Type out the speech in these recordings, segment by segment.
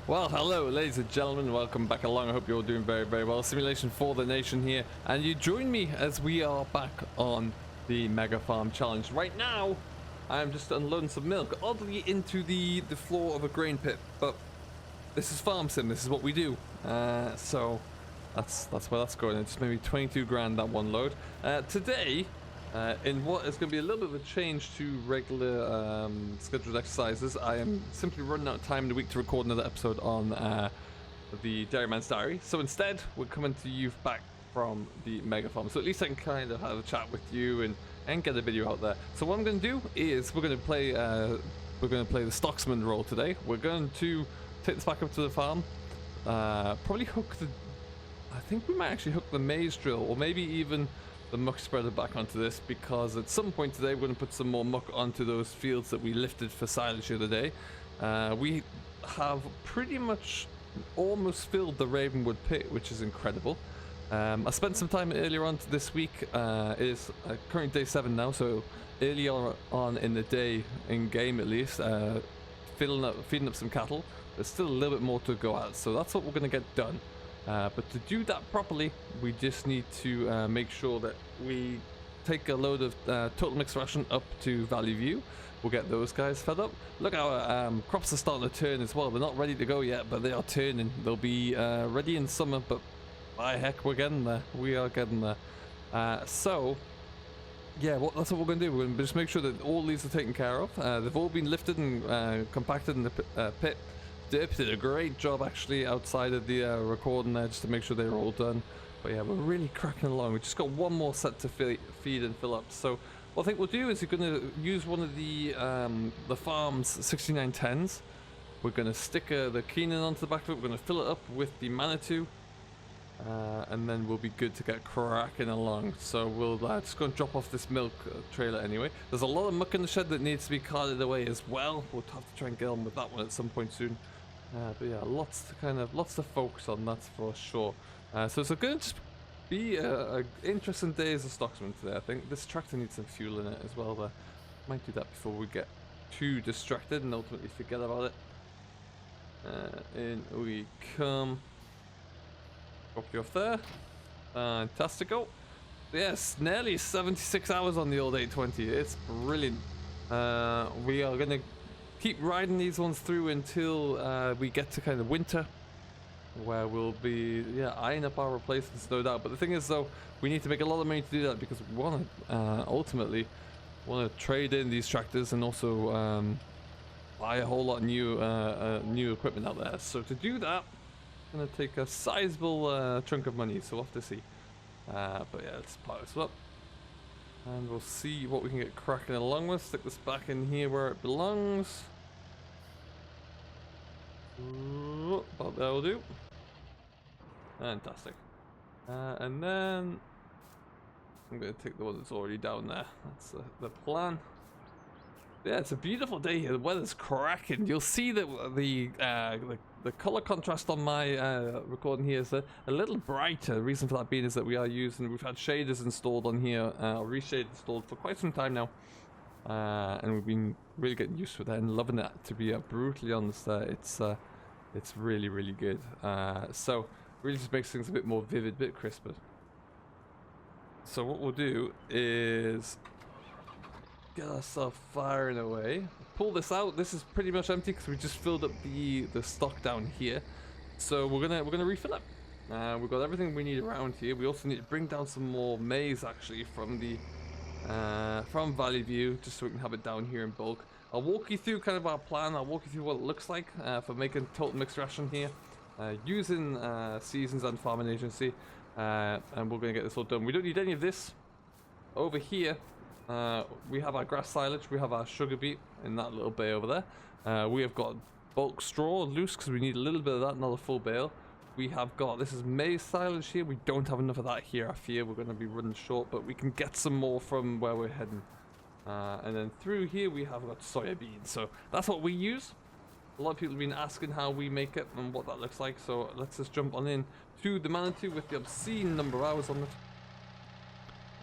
Well, hello, ladies and gentlemen. Welcome back along. I hope you're all doing very, very well. Simulation for the Nation here, and you join me as we are back on the Mega Farm Challenge. Right now, I'm just unloading some milk, oddly into the floor of a grain pit, but this is Farm Sim. This is what we do. So that's where that's going. It's maybe 22 grand that one load. Today, in what is going to be a little bit of a change to regular scheduled exercises, I am simply running out of time in the week to record another episode on the Dairyman's Diary. So instead, we're coming to you back from the Mega Farm. So at least I can kind of have a chat with you and get a video out there. So what I'm going to do is we're going to play the Stockman role today. We're going to take this back up to the farm. Probably hook the. I think we might actually hook the maize drill, or maybe even the muck spreader back onto this, because at some point today we're going to put some more muck onto those fields that we lifted for silage the other day. We have pretty much almost filled the Ravenwood pit, which is incredible. I spent some time earlier on this week. It is currently day 7 now, so earlier on in the day, in game at least, feeding up some cattle. There's still a little bit more to go at, so that's what we're going to get done. But to do that properly, we just need to make sure that we take a load of total mixed ration up to Valley View. We'll get those guys fed up. Look, our crops are starting to turn as well. They're not ready to go yet, but they are turning. They'll be ready in summer, but by heck, we're getting there. We are getting there. So, yeah, that's what we're going to do. We're going to just make sure that all these are taken care of. They've all been lifted and compacted in the pit. Dip did a great job actually outside of the recording there, just to make sure they were all done. But yeah, we're really cracking along. We just got one more set to feed and fill up. So what I think we'll do is we're going to use one of the farm's 6910s. We're going to stick the Keenan onto the back of it. We're going to fill it up with the Manitou, and then we'll be good to get cracking along. So we'll just go and drop off this milk trailer anyway. There's a lot of muck in the shed that needs to be carted away as well. We'll have to try and get on with that one at some point soon. But yeah, lots to focus on, that's for sure. So it's going to be an interesting day as a stocksman today. I think this tractor needs some fuel in it as well. There, might do that before we get too distracted and ultimately forget about it. In we come. Drop you off there. Fantastico. Yes, nearly 76 hours on the old 820. It's brilliant. We are going to keep riding these ones through until we get to kind of winter, where we'll be eyeing up our replacements, no doubt. But the thing is, though, we need to make a lot of money to do that, because we want to ultimately trade in these tractors and also buy a whole lot of new equipment out there. So to do that, I'm going to take a sizable chunk of money, so we'll have to see. But yeah, let's power this up. And we'll see what we can get cracking along with. Stick this back in here where it belongs. About that will do. Fantastic. And then I'm going to take the one that's already down there. That's the plan. Yeah, it's a beautiful day here. The weather's cracking. You'll see that the color contrast on my recording here is a little brighter. The reason for that being is that we've had shaders installed on here, reshade installed for quite some time now, and we've been really getting used to that and loving it. To be brutally honest, it's really, really good. So really just makes things a bit more vivid, a bit crisper. So what we'll do is get ourselves firing away. Pull this out. This is pretty much empty because we just filled up the stock down here. So we're gonna refill it. We've got everything we need around here. We also need to bring down some more maize actually from Valley View, just so we can have it down here in bulk. I'll walk you through kind of our plan. I'll walk you through what it looks like for making total mixed ration here, using Seasons and Farming Agency, and we're gonna get this all done. We don't need any of this over here. We have our grass silage, we have our sugar beet in that little bay over there. We have got bulk straw loose because we need a little bit of that, not a full bale. We have got, this is maize silage here. We don't have enough of that here. I fear we're going to be running short, but we can get some more from where we're heading. And then through here we have got soybeans. So that's what we use. A lot of people have been asking how we make it and what that looks like. So let's just jump on in to the Manitou with the obscene number of hours on it.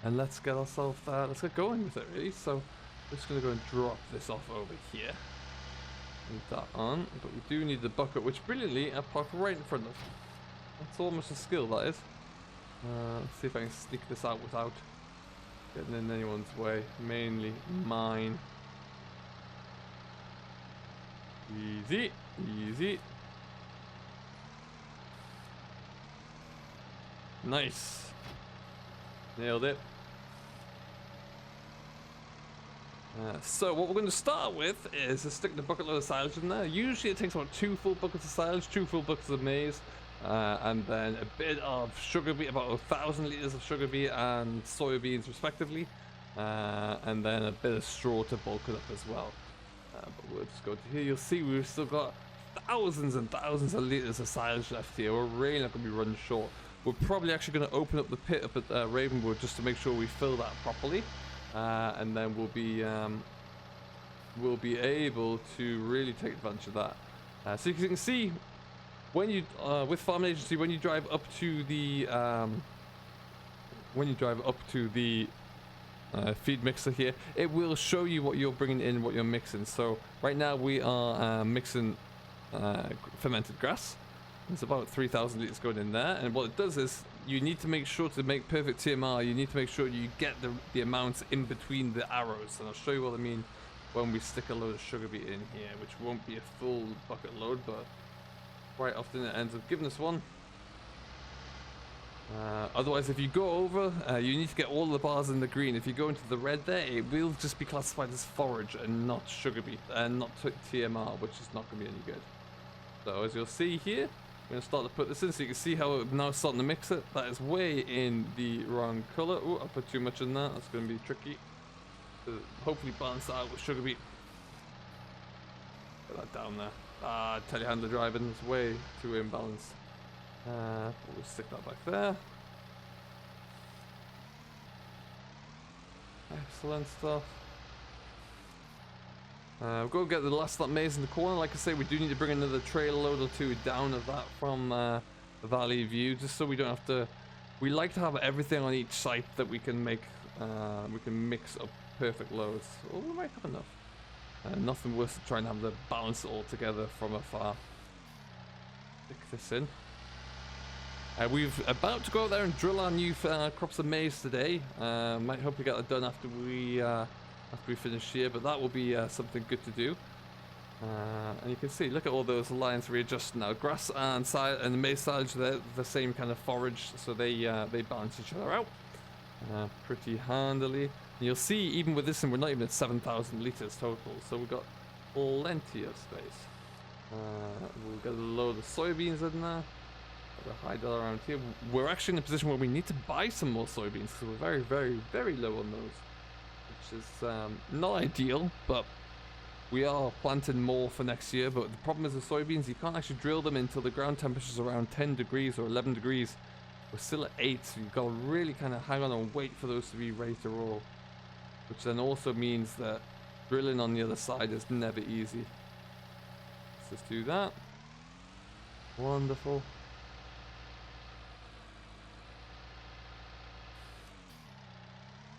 And let's get ourselves, let's get going with it really. So I'm just going to go and drop this off over here. Leave that on, but we do need the bucket, which brilliantly I parked right in front of. That's almost a skill, that is. Let's see if I can sneak this out without getting in anyone's way. Mainly mine. Easy, easy. Nice. Nailed it. So what we're going to start with is to stick the bucket load of silage in there. Usually it takes about 2 full buckets of silage, 2 full buckets of maize, and then a bit of sugar beet, about 1,000 liters of sugar beet and soybeans respectively, and then a bit of straw to bulk it up as well. But we'll just go to here. You'll see we've still got thousands and thousands of liters of silage left here. We're really not going to be running short. We're probably actually going to open up the pit up at Ravenwood just to make sure we fill that properly. And then we'll be able to really take advantage of that. So you can see when you with Farming Agency, when you drive up to the feed mixer here, it will show you what you're bringing in, what you're mixing. So right now we are mixing fermented grass. There's about 3,000 liters going in there, and what it does is you need to make sure to make perfect TMR. You need to make sure you get the amounts in between the arrows, and I'll show you what I mean when we stick a load of sugar beet in here, which won't be a full bucket load, but quite often it ends up giving us one. Otherwise, if you go over, you need to get all the bars in the green. If you go into the red there, it will just be classified as forage and not sugar beet, and not TMR, which is not going to be any good. So as you'll see here, I'm going to start to put this in so you can see how I'm now starting to mix it. That is way in the wrong colour. Oh, I put too much in that. That's going to be tricky. So hopefully balance that out with sugar beet. Put that down there. Telehandler driving is way too imbalanced. We'll stick that back there. Excellent stuff. We'll go get the last of that maize in the corner. Like I say, we do need to bring another trailer load or 2 down of that from the Valley View, just so we don't have to. We like to have everything on each site that we can make. We can mix up perfect loads. Oh, we might have enough. Nothing worse than trying to have to balance it all together from afar. Stick this in. We're about to go out there and drill our new crops of maize today. Might hope we get that done after we finish here, but that will be something good to do. And you can see, look at all those lines readjusting now. Grass and the maize silage, they're the same kind of forage, so they balance each other out pretty handily. And you'll see, even with this one, we're not even at 7,000 liters total, so we've got plenty of space. We'll get a load of soybeans in there. We'll hide that around here. We're actually in a position where we need to buy some more soybeans because we're very, very, very low on those, which is not ideal, but we are planting more for next year. But the problem is with soybeans, you can't actually drill them until the ground temperature is around 10 degrees or 11 degrees. We're still at 8, so you've got to really kind of hang on and wait for those to be ready to roll, which then also means that drilling on the other side is never easy. Let's just do that. Wonderful.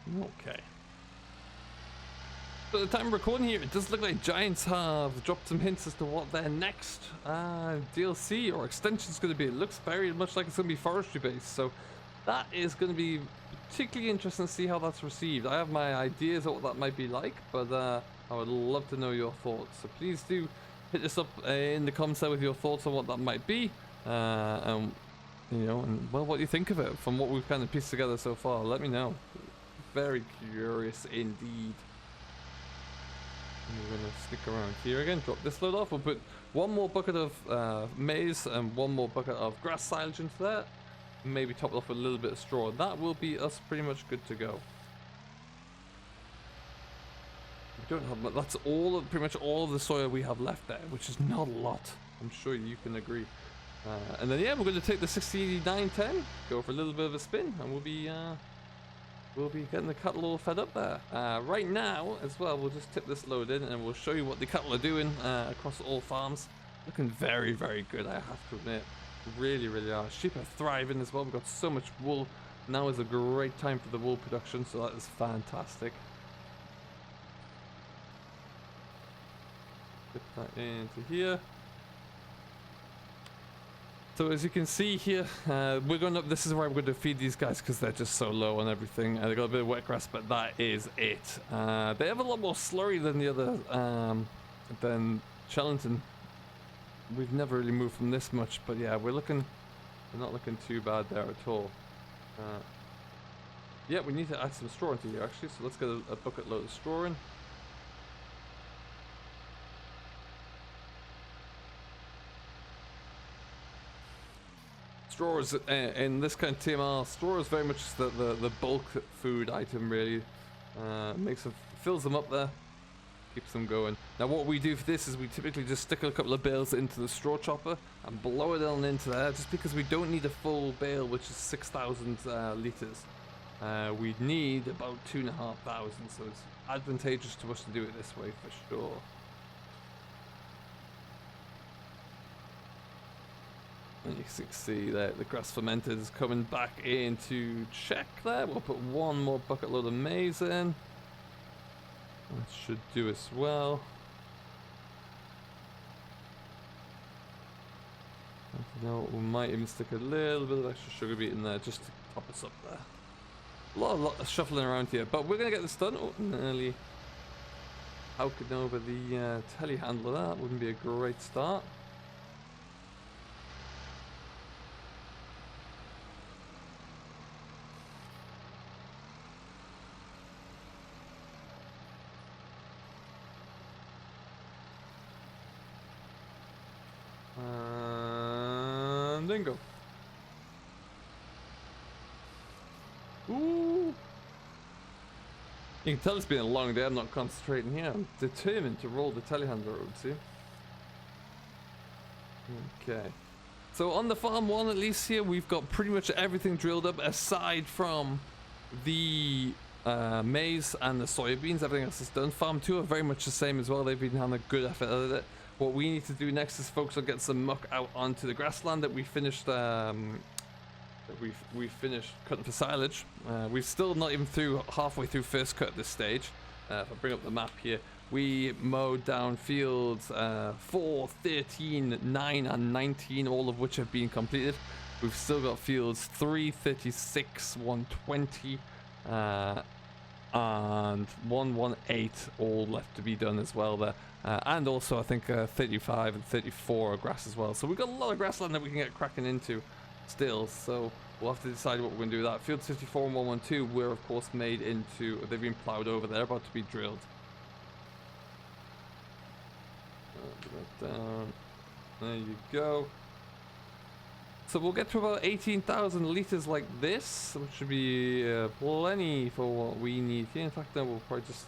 Okay. But at the time of recording here, it does look like Giants have dropped some hints as to what their next DLC or extension is going to be. It looks very much like it's going to be forestry based, so that is going to be particularly interesting to see how that's received. I have my ideas of what that might be like, but I would love to know your thoughts. So please do hit us up in the comments there with your thoughts on what that might be, and you know, and well, what you think of it from what we've kind of pieced together so far. Let me know. Very curious indeed. And we're going to stick around here again, drop this load off. We'll put one more bucket of maize and one more bucket of grass silage into that. Maybe top it off with a little bit of straw. That will be us pretty much good to go. We don't have much. That's all of, pretty much all of the soil we have left there, which is not a lot. I'm sure you can agree. And then yeah, we're going to take the 608910, go for a little bit of a spin, and we'll be getting the cattle all fed up there. Right now, as well, we'll just tip this load in and we'll show you what the cattle are doing across all farms. Looking very, very good, I have to admit. Really, really are. Sheep are thriving as well. We've got so much wool. Now is a great time for the wool production, so that is fantastic. Get that into here. So as you can see here, we're going up. This is where I'm going to feed these guys because they're just so low on everything. They got a bit of wet grass, but that is it. They have a lot more slurry than the other, than Chellington. We've never really moved from this much, but yeah, we're not looking too bad there at all. Yeah, we need to add some straw into here actually, so let's get a bucket load of straw in. Straw is, in this kind of TMR, straw is very much the bulk food item really. Fills them up there, keeps them going. Now what we do for this is we typically just stick a couple of bales into the straw chopper and blow it on into there, just because we don't need a full bale, which is 6,000 litres. We need about 2,500, so it's advantageous to us to do it this way for sure. And you can see that the grass fermenter is coming back into check there. We'll put one more bucket load of maize in. That should do as well. You know, we might even stick a little bit of extra sugar beet in there just to top us up there. A lot of shuffling around here, but we're going to get this done. Oh, nearly howking over the telehandler. That wouldn't be a great start. Bingo. Ooh. You can tell it's been a long day. I'm not concentrating here. I'm determined to roll the telehandler over, see? Okay. So on the farm one, at least here, we've got pretty much everything drilled up aside from the maize and the soybeans. Everything else is done. Farm 2 are very much the same as well. They've been having a good effort at it. What we need to do next is focus on getting some muck out onto the grassland that we finished we finished cutting for silage. We've still not even halfway through first cut at this stage. If I bring up the map here, we mowed down fields 4, 13, 9 and 19, all of which have been completed. We've still got fields 3, 36, 120 and 118 all left to be done as well there. And also I think 35 and 34 are grass as well. So we've got a lot of grassland that we can get cracking into still. So we'll have to decide what we're going to do with that. Fields 54 and 112 were of course made into, they've been ploughed over, they're about to be drilled. Down. There you go. So we'll get to about 18,000 litres like this, which should be plenty for what we need here. In fact, then we'll probably just,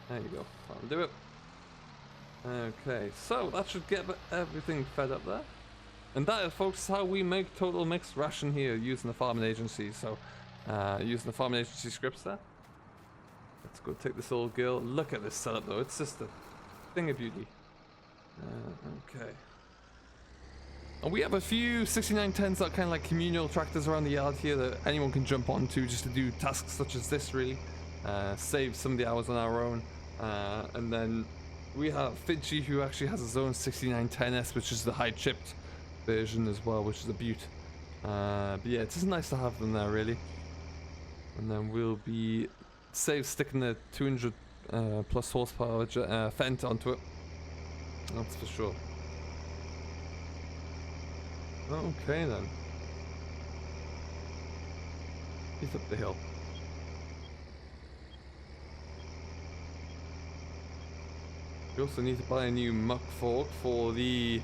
there you go, that'll do it. Okay, so that should get everything fed up there. And that, folks, is how we make total mixed ration here using the farming agency. So, using the farming agency scripts there. Let's go take this old girl. Look at this setup though, it's just a thing of beauty. Okay. And we have a few 6910s that are kind of like communal tractors around the yard here that anyone can jump onto just to do tasks such as this really. Save some of the hours on our own. And then we have Finchy who actually has his own 6910S, which is the high chipped version as well, which is a beaut. But yeah, it's just nice to have them there really. And then we'll be sticking the 200 plus horsepower Fent onto it. That's for sure. Okay then. He's up the hill. We also need to buy a new muck fork for the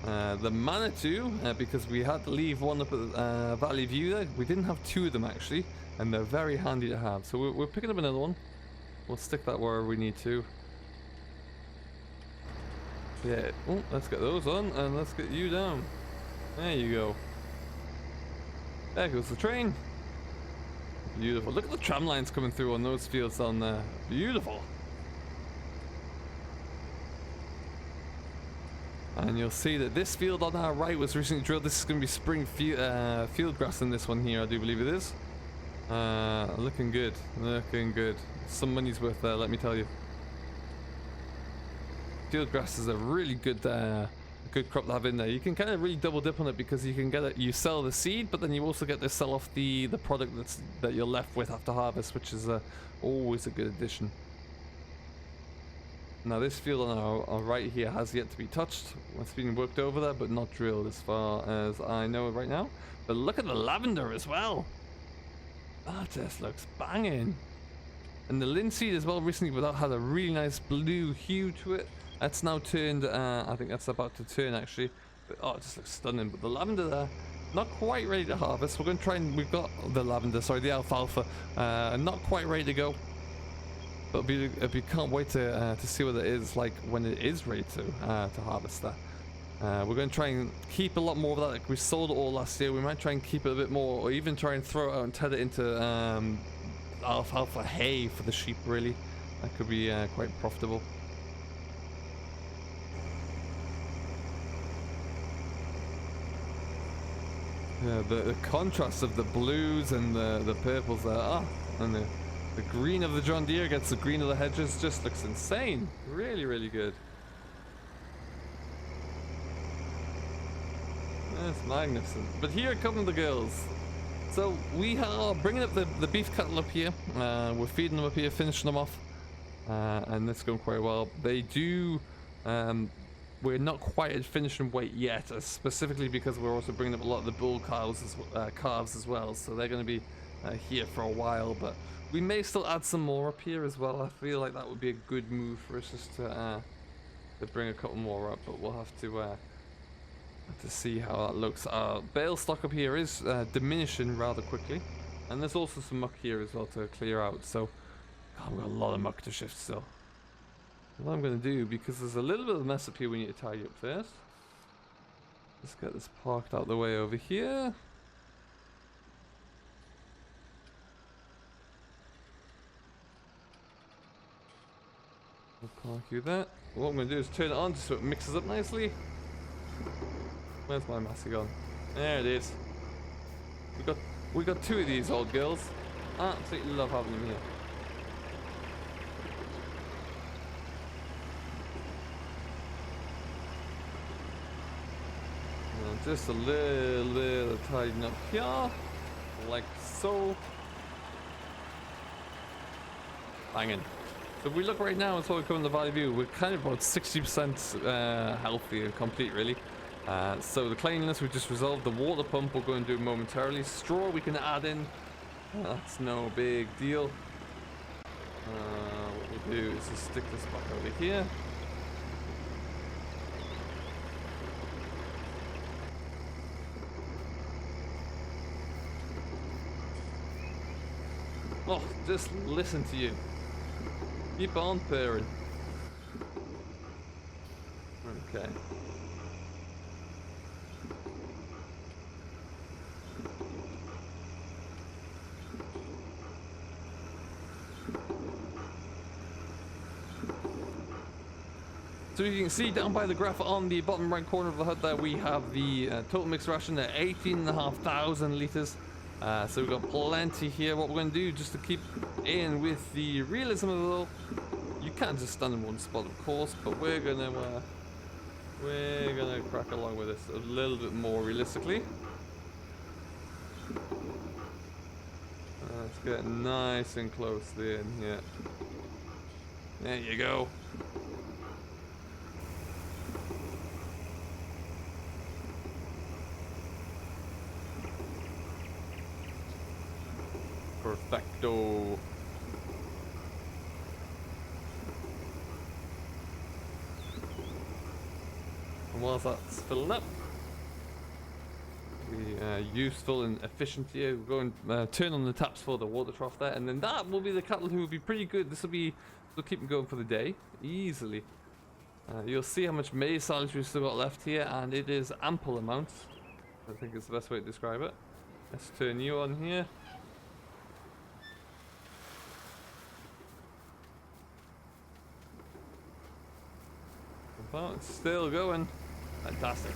Manitou, because we had to leave one up at Valley View there. We didn't have two of them actually, and they're very handy to have. So we're picking up another one. We'll stick that wherever we need to. Yeah, oh, let's get those on, and let's get you down. There you go. There goes the train. Beautiful. Look at the tram lines coming through on those fields down there. Beautiful. And you'll see that this field on our right was recently drilled. This is going to be spring field grass in this one here, I do believe it is. Looking good. Looking good. Some money's worth there, let me tell you. field grass is a really good crop to have in there. You can kind of really double dip on it because you can get it. You sell the seed, but then you also get to sell off the product that you're left with after harvest, which is always a good addition. Now this field on our right here has yet to be touched. It's been worked over there, but not drilled as far as I know right now. But look at the lavender as well. That just looks banging. And the linseed as well recently, but that had a really nice blue hue to it. That's now turned, I think that's about to turn actually. But, oh, it just looks stunning. But the lavender there, not quite ready to harvest. We're going to try and, we've got the lavender, sorry, the alfalfa, not quite ready to go. But we can't wait to see what it is like when it is ready to harvest that. We're going to try and keep a lot more of that. Like we sold it all last year. We might try and keep it a bit more, or even try and throw it out and turn it into alfalfa hay for the sheep. Really, that could be quite profitable. Yeah, the contrast of the blues and the purples there, and the green of the John Deere against the green of the hedges just looks insane. Really, really good. That's magnificent. But here come the girls. So we are bringing up the beef cattle up here. We're feeding them up here, finishing them off, and that's going quite well. They do. We're not quite at finishing weight yet, specifically because we're also bringing up a lot of the bull calves as well. So they're going to be here for a while, but we may still add some more up here as well. I feel like that would be a good move for us just to bring a couple more up, but we'll have to see how that looks. Bale stock up here is diminishing rather quickly, and there's also some muck here as well to clear out. So God, we've got a lot of muck to shift still. What I'm going to do, because there's a little bit of a mess up here we need to tidy up first. Let's get this parked out the way over here. We'll park you there. What I'm going to do is turn it on just so it mixes up nicely. Where's my massey gone? There it is. We got two of these old girls. Absolutely love having them here. And just a little bit of tidying up here, like so. Banging. So if we look right now, it's what we come in the valley view. We're kind of about 60% healthy and complete, really. So the cleanliness we just resolved. The water pump we're going to do momentarily. Straw we can add in. That's no big deal. What we'll do is just stick this back over here. Oh, just listen to you. Keep on purring. Okay. So you can see down by the graph on the bottom right corner of the HUD there, we have the total mixed ration at 18,500 litres. So we've got plenty here. What we're going to do, just to keep in with the realism of it all, you can't just stand in one spot, of course, but we're gonna crack along with this a little bit more realistically. Let's get nice and closely in here. There you go. Perfecto. And whilst that's filling up, be useful and efficient here. We'll go and turn on the taps for the water trough there, and then that will be the cattle who will be pretty good. This will keep them going for the day easily. You'll see how much maize silage we've still got left here, and it is ample amounts. I think it's the best way to describe it. Let's turn you on here. Well, it's still going. Fantastic.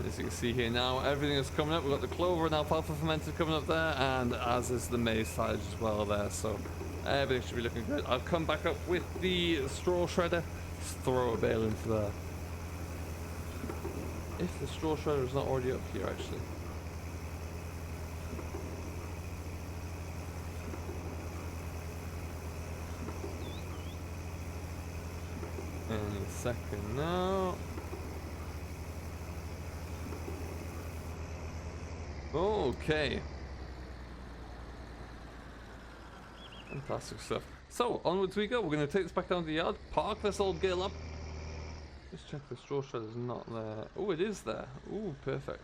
As you can see here now, everything is coming up. We've got the clover and alfalfa fermented coming up there, and as is the maize silage as well there. So Everything should be looking good. I'll come back up with the straw shredder. Just throw a bale into there. If the straw shredder is not already up here, actually. Any second now. Okay. Fantastic stuff. So, onwards we go. We're going to take this back down to the yard, park this old girl up. Just check the straw shredder's not there. Oh, it is there. Oh, perfect.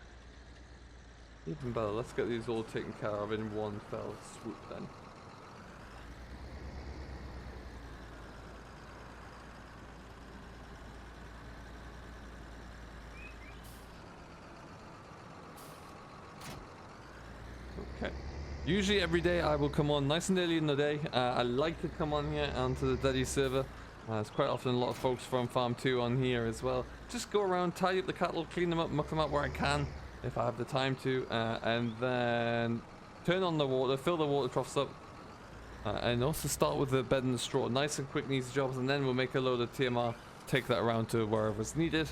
Even better. Let's get these all taken care of in one fell swoop then. Okay. Usually every day I will come on nice and early in the day. I like to come on here onto the Daddy server. There's quite often a lot of folks from Farm 2 on here as well. Just go around, tidy up the cattle, clean them up, muck them up where I can, if I have the time to, and then turn on the water, fill the water troughs up, and also start with the bed and the straw. Nice and quick and easy jobs, and then we'll make a load of TMR, take that around to wherever's needed,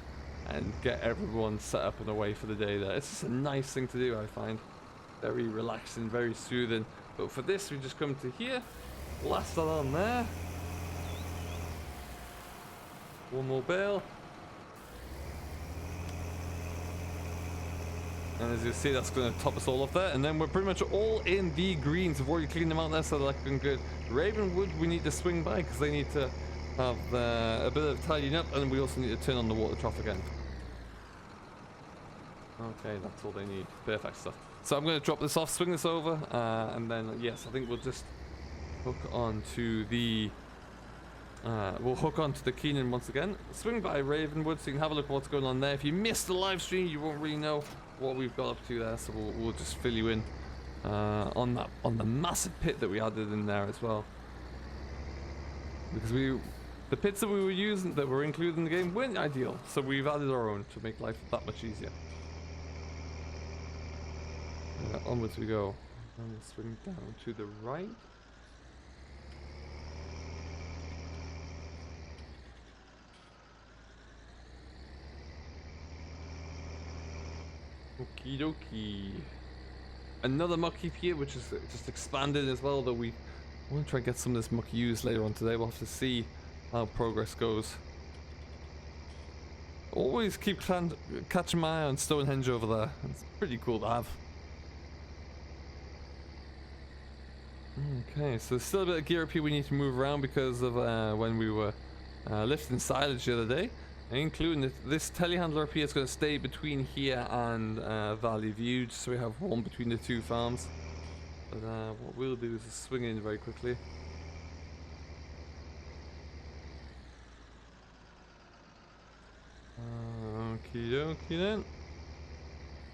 and get everyone set up and away for the day there. It's just a nice thing to do, I find. Very relaxing, very soothing. But for this, we just come to here, blast that on there. One more bale. And as you see, that's going to top us all off there. And then we're pretty much all in the greens. We've already cleaned them out there, so they're looking good. Ravenwood, we need to swing by because they need to have a bit of tidying up. And we also need to turn on the water trough again. Okay, that's all they need. Perfect stuff. So I'm going to drop this off, swing this over, and then, yes, I think we'll just hook on to the... we'll hook onto the Keenan once again. Swing by Ravenwood so you can have a look at what's going on there. If you missed the live stream, you won't really know what we've got up to there, so we'll just fill you in on the massive pit that we added in there as well. Because the pits that we were using, that were included in the game, weren't ideal, so we've added our own to make life that much easier. Onwards we go. And we'll swing down to the right. Okie dokie. Another muck heap here, which is just expanded as well, though we want to try and get some of this muck used later on today. We'll have to see how progress goes. Always keep catching my eye on Stonehenge over there. It's pretty cool to have. Okay, so there's still a bit of gear up here we need to move around because of when we were lifting silage the other day. Including this telehandler up here is going to stay between here and Valley View, just so we have one between the two farms. But what we'll do is just swing in very quickly. Okie dokie then.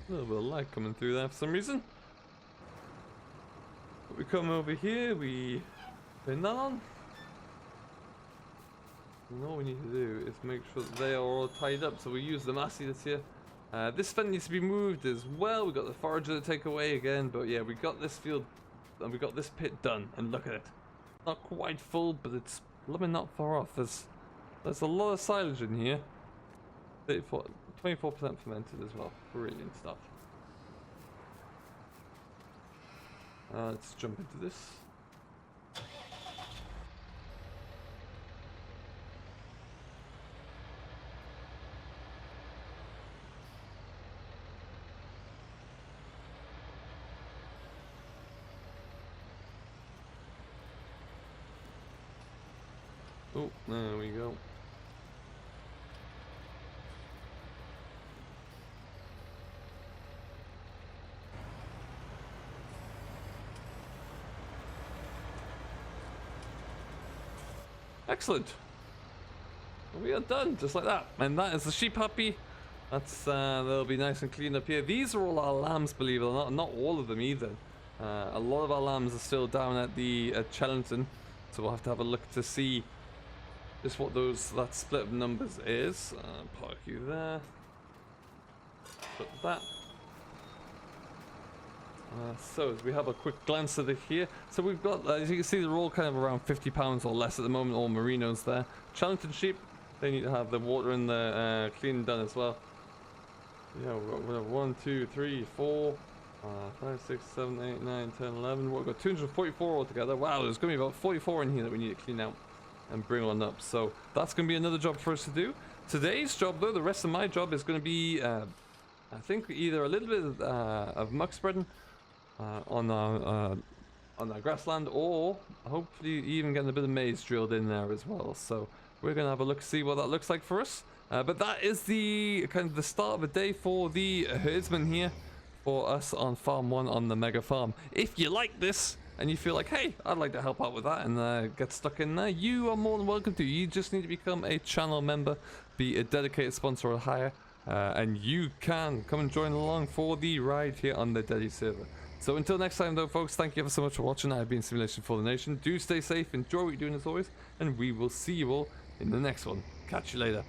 A little bit of light coming through there for some reason. But we come over here, we turn that on. And all we need to do is make sure that they are all tied up, so we use the massey that's here. This fence needs to be moved as well. We got the forager to take away again, but yeah, we got this field and we got this pit done, and look at it. Not quite full, but it's blooming not far off. There's a lot of silage in here. 24% fermented as well. Brilliant stuff. Let's jump into this. Oh, there we go. Excellent. We are done, just like that. And that is the sheep happy. That's they'll be nice and clean up here. These are all our lambs, believe it or not. Not all of them either. A lot of our lambs are still down at Chellington, so we'll have to have a look to see just what that split of numbers is. Park you there. Put that. So as we have a quick glance at it here, so we've got, as you can see, they're all kind of around 50 pounds or less at the moment, all merinos there. Chellington sheep, they need to have the water and the cleaning done as well. Yeah, we've got 1, 2, 3, 4, 5, 6, 7, 8, 9, 10, 11. We've got 244 altogether. Wow, there's going to be about 44 in here that we need to clean out and bring on up. So that's going to be another job for us to do. Today's job, though, the rest of my job is going to be, I think, either a little bit of muck spreading on our grassland, or hopefully even getting a bit of maize drilled in there as well. So we're going to have a look, see what that looks like for us. But that is the kind of the start of the day for the herdsman here for us on Farm 1 on the Mega Farm. If you like this and you feel like, hey, I'd like to help out with that and get stuck in there, you are more than welcome to. You just need to become a channel member, be a dedicated sponsor or hire, and you can come and join along for the ride here on the Daddy server. So until next time though, folks, thank you ever so much for watching. I've been Simulation for the Nation. Do stay safe, enjoy what you're doing as always, and we will see you all in the next one. Catch you later.